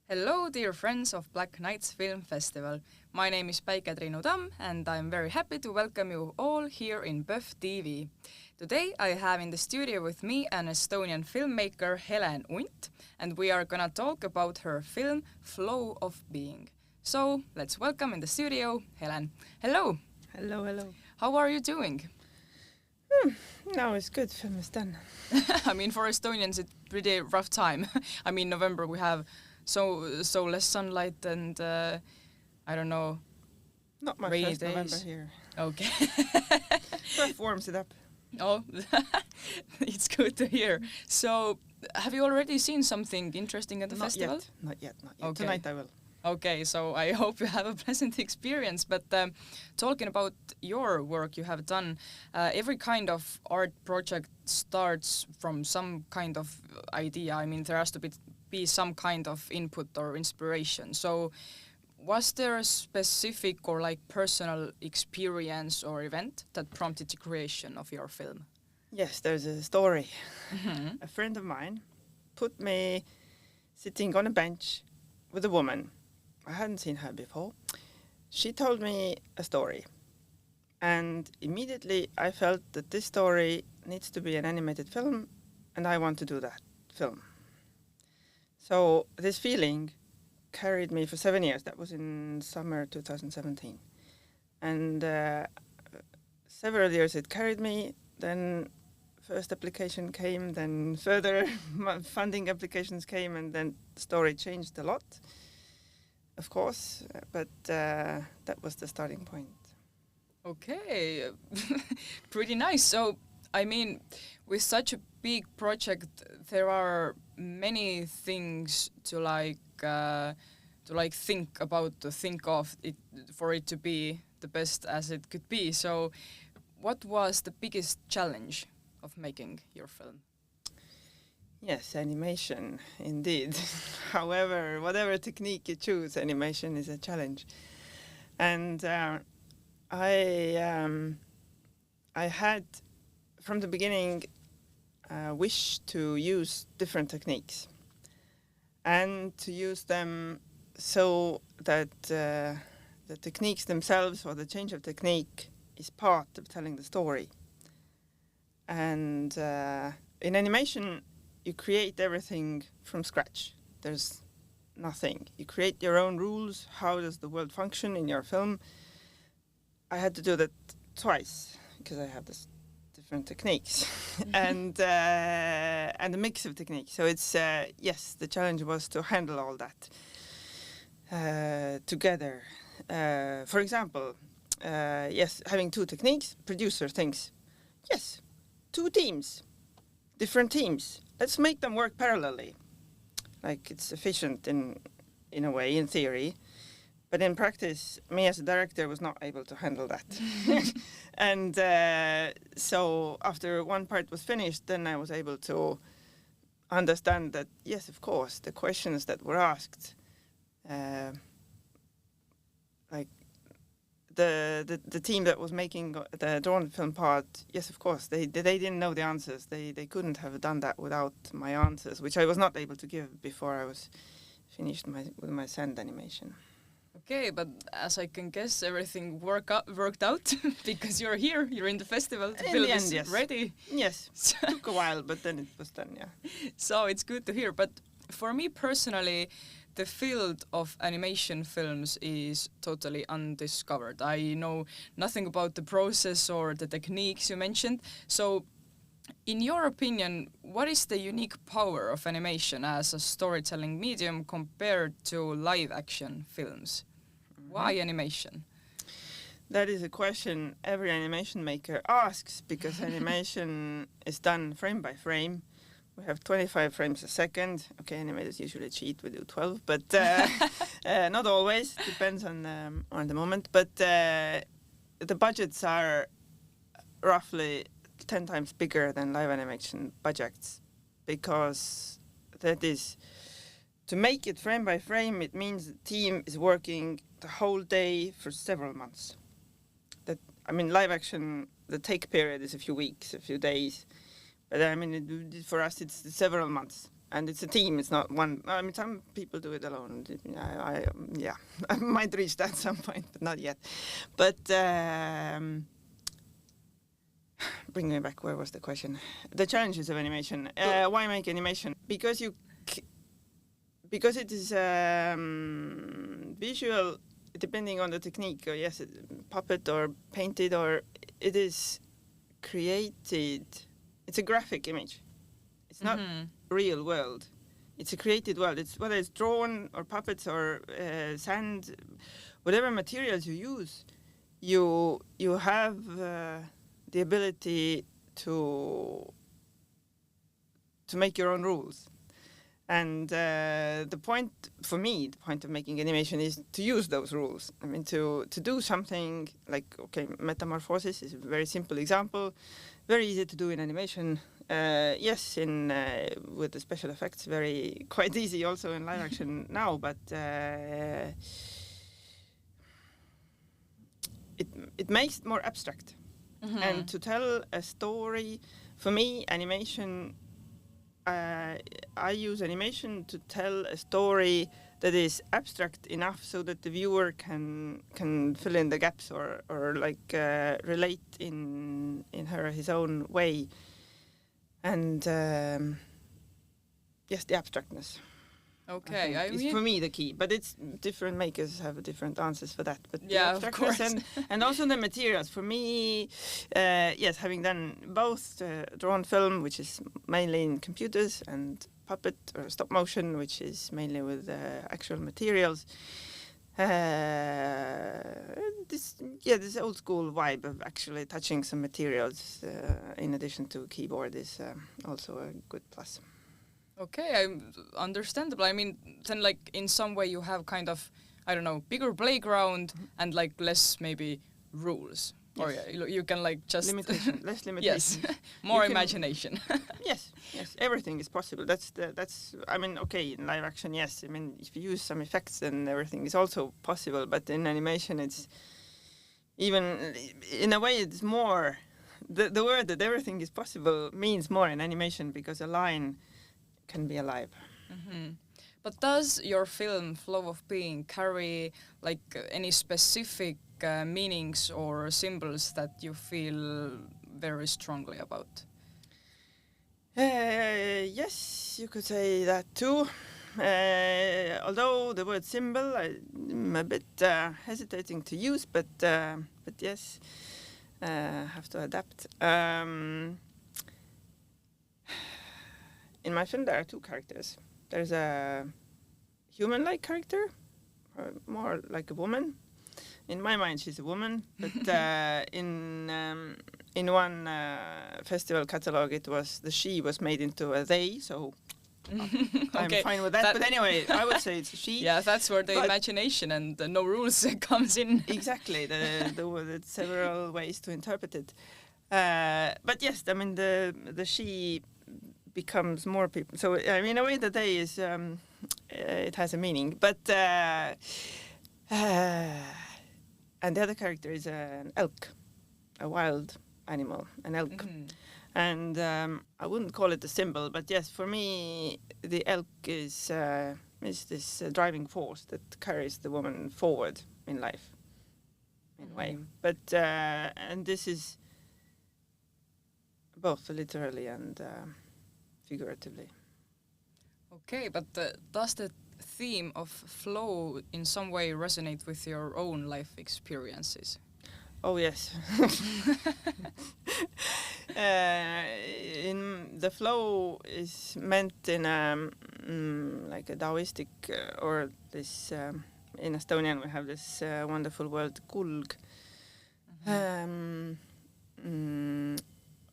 Hello, dear friends of Black Nights Film Festival. My name is Päike Triinu Tamm, and I'm very happy to welcome you all here in PÖFF TV. Today I have in the studio with me an Estonian filmmaker, Helen Unt, and we are gonna talk about her film Flow of Being. So let's welcome in the studio Helen. Hello. Hello, hello. How are you doing? No, it's good. Film is done. I mean, for Estonians, it's pretty rough time. I mean, November we have so less sunlight and I don't know. Not much rainy as days. November here. Okay. But warms it up. Oh, it's good to hear. So, have you already seen something interesting at the festival? Not yet. Okay. Tonight I will. Okay, so I hope you have a pleasant experience. But talking about your work you have done, every kind of art project starts from some kind of idea. I mean, there has to be some kind of input or inspiration. So, was there a specific or like personal experience or event that prompted the creation of your film? Yes, there's a story. Mm-hmm. A friend of mine put me sitting on a bench with a woman. I hadn't seen her before. She told me a story. And immediately I felt that this story needs to be an animated film, and I want to do that film. So this feeling carried me for 7 years. That was in summer 2017. And several years it carried me. Then first application came, then further funding applications came, and then the story changed a lot, of course. But that was the starting point. Okay, pretty nice. So, I mean, with such a big project, there are many things to think about, to think of it for it to be the best as it could be. So, what was the biggest challenge of making your film? Yes, animation, indeed. However, whatever technique you choose, animation is a challenge. And I had, from the beginning, a wish to use different techniques and to use them so that the techniques themselves or the change of technique is part of telling the story. And in animation, you create everything from scratch. There's nothing. You create your own rules. How does the world function in your film? I had to do that twice because I have this different techniques and a mix of techniques. So it's yes, the challenge was to handle all that together. For example, yes, having two techniques. Producer thinks, yes, two teams, different teams. Let's make them work parallelly. Like it's efficient in a way, in theory. But in practice, me as a director was not able to handle that. And so after one part was finished, then I was able to understand that, yes, of course, the questions that were asked, like the team that was making the drawn film part, yes, of course, they didn't know the answers. They couldn't have done that without my answers, which I was not able to give before I was finished with my sand animation. Okay, but as I can guess, everything worked out because you're here, you're in the festival, the film is yes. ready. Yes, took a while, but then it was done, yeah. So it's good to hear. But for me personally, the field of animation films is totally undiscovered. I know nothing about the process or the techniques you mentioned. So in your opinion, what is the unique power of animation as a storytelling medium compared to live action films? Why animation? That is a question every animation maker asks, because animation is done frame by frame. We have 25 frames a second. Okay, animators usually cheat, we do 12, but not always, depends on the moment. But the budgets are roughly 10 times bigger than live animation budgets, because that is, to make it frame by frame, it means the team is working the whole day for several months. Live action, the take period is a few weeks, a few days, but for us it's several months. and it's a team. It's not one. I mean, some people do it alone. I might reach that at some point, but not yet. But bring me back. Where was the question? The challenges of animation. Why make animation? Because it is visual, depending on the technique. Or yes, puppet or painted, or it is created. It's a graphic image. It's not real world. It's a created world. It's whether it's drawn or puppets or sand, whatever materials you use, you have the ability to make your own rules. And the point for me, the point of making animation is to use those rules. I mean, to do something like, okay, metamorphosis is a very simple example, very easy to do in animation. Yes, with the special effects, quite easy also in live action now, but it makes it more abstract. And to tell a story, for me, animation, I use animation to tell a story that is abstract enough so that the viewer can fill in the gaps or like relate in her or his own way. And yes, the abstractness. Okay, I mean, for me the key, but it's different makers have different answers for that. But yeah, of course. and also the materials. For me, yes, having done both drawn film, which is mainly in computers, and puppet or stop motion, which is mainly with actual materials. This old school vibe of actually touching some materials in addition to keyboard is also a good plus. Okay, understandable. I mean, then like in some way you have kind of, I don't know, bigger playground and like less maybe rules. Yes. Or yeah, you can like just... less limitation. Yes, more imagination. Yes, everything is possible. That's. I mean, okay, in live action, yes. I mean, if you use some effects, then everything is also possible. But in animation, it's even, in a way, it's more, the word that everything is possible means more in animation because a line can be alive. But does your film Flow of Being carry like any specific meanings or symbols that you feel very strongly about? Yes, you could say that too. Although the word symbol I'm a bit hesitating to use, but yes, have to adapt. In my film, there are two characters. There's a human-like character, or more like a woman. In my mind, she's a woman, but in one festival catalog, the she was made into a they, so I'm fine with that. But anyway, I would say it's a she. Yeah, that's where the imagination and the no rules comes in. Exactly, the several ways to interpret it. But yes, I mean the she becomes more people. So I mean, in a way, the day is it has a meaning. But and the other character is an elk, a wild animal, an elk. And I wouldn't call it a symbol, but yes, for me, the elk is this driving force that carries the woman forward in life, in a way. But and this is both literally and figuratively. Okay, but does the theme of flow in some way resonate with your own life experiences? Oh yes. In the flow is meant in like a Taoistic or this in Estonian we have this wonderful word kulg,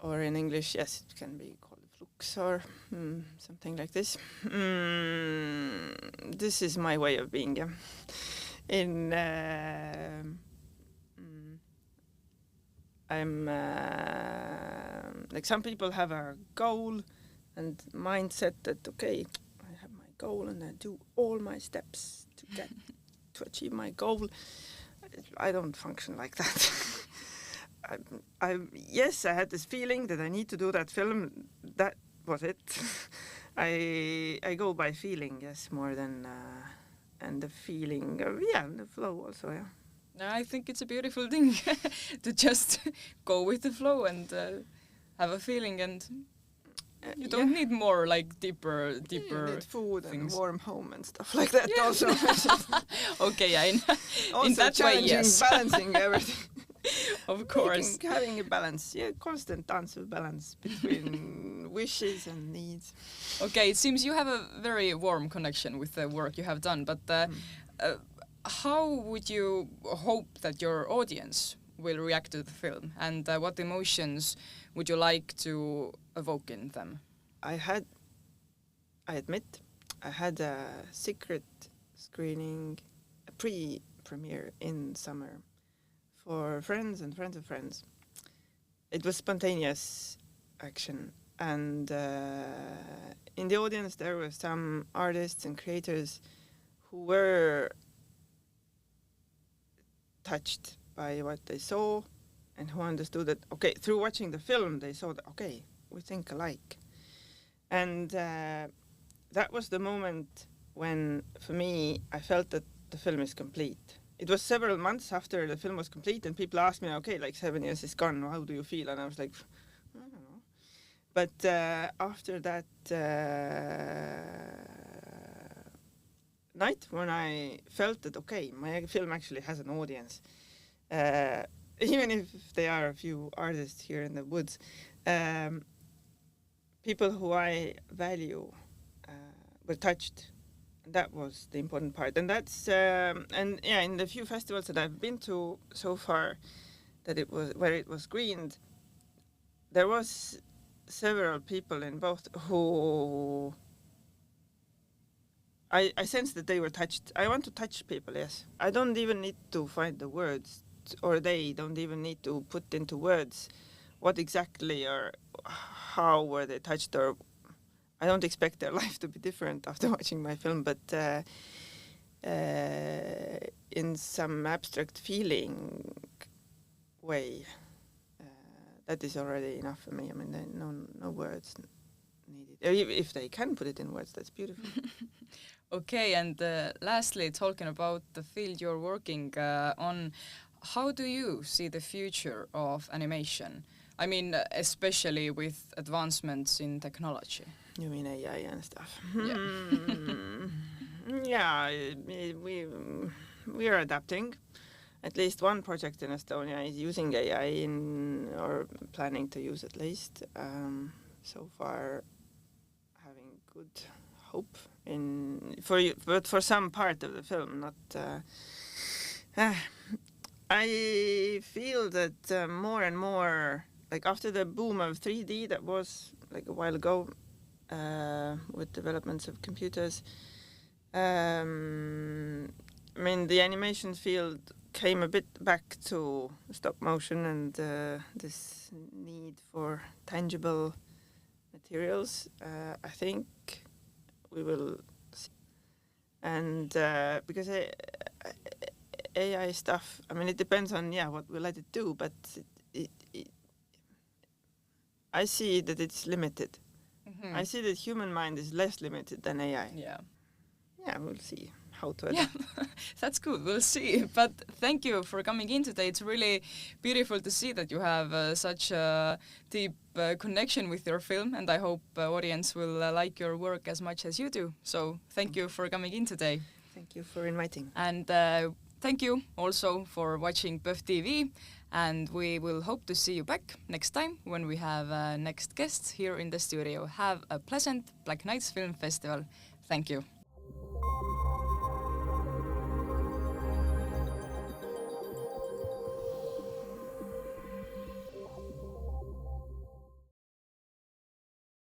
or in English, yes, it can be called flux or something like this. This is my way of being. In I'm like some people have a goal and mindset that okay, I have my goal and I do all my steps to get to achieve my goal. I don't function like that. Yes, I had this feeling that I need to do that film. That was it. I go by feeling, yes, more than and the feeling of the flow also, yeah. I think it's a beautiful thing to just go with the flow and have a feeling, and you don't need more like deeper. You need food things. And warm home and stuff like that also. Okay, yeah, also in that way, yes. Balancing everything. Of course. Having a balance, constant dance of balance between wishes and needs. Okay, it seems you have a very warm connection with the work you have done, but how would you hope that your audience will react to the film, and what emotions would you like to evoke in them? I admit, I had a secret screening, a pre-premiere in summer for friends and friends of friends. It was spontaneous action, and in the audience there were some artists and creators who were touched by what they saw and who understood that, okay, through watching the film they saw that, okay, we think alike. And that was the moment when, for me, I felt that the film is complete. It was several months after the film was complete, and people asked me, okay, like 7 years is gone, how do you feel? And I was like, I don't know. But after that night, when I felt that, okay, my film actually has an audience, even if there are a few artists here in the woods, people who I value were touched. That was the important part, and that's in the few festivals that I've been to so far, that it was where it was screened, there was several people in both who I sensed that they were touched. I want to touch people, yes. I don't even need to find the words, or they don't even need to put into words what exactly or how were they touched, or I don't expect their life to be different after watching my film, but in some abstract feeling way, that is already enough for me. I mean, no words needed. If they can put it in words, that's beautiful. Okay, and lastly, talking about the field you're working on, how do you see the future of animation? I mean, especially with advancements in technology. You mean AI and stuff? Yeah. Yeah, we are adapting. At least one project in Estonia is using AI or planning to use at least. So far, having good hope but for some part of the film, not. I feel that more and more, like after the boom of 3D that was like a while ago, with developments of computers, I mean, the animation field came a bit back to stop motion and this need for tangible materials. I think we will see. And because AI stuff, I mean, it depends on what we let it do, but I see that it's limited. Mm-hmm. I see that human mind is less limited than AI. Yeah, we'll see how to adapt. Yeah, that's good. We'll see. But thank you for coming in today. It's really beautiful to see that you have such a deep connection with your film, and I hope audience will like your work as much as you do. So thank you for coming in today. Thank you for inviting. And thank you also for watching PÖFF TV, and we will hope to see you back next time when we have next guests here in the studio. Have a pleasant Black Nights Film Festival. Thank you.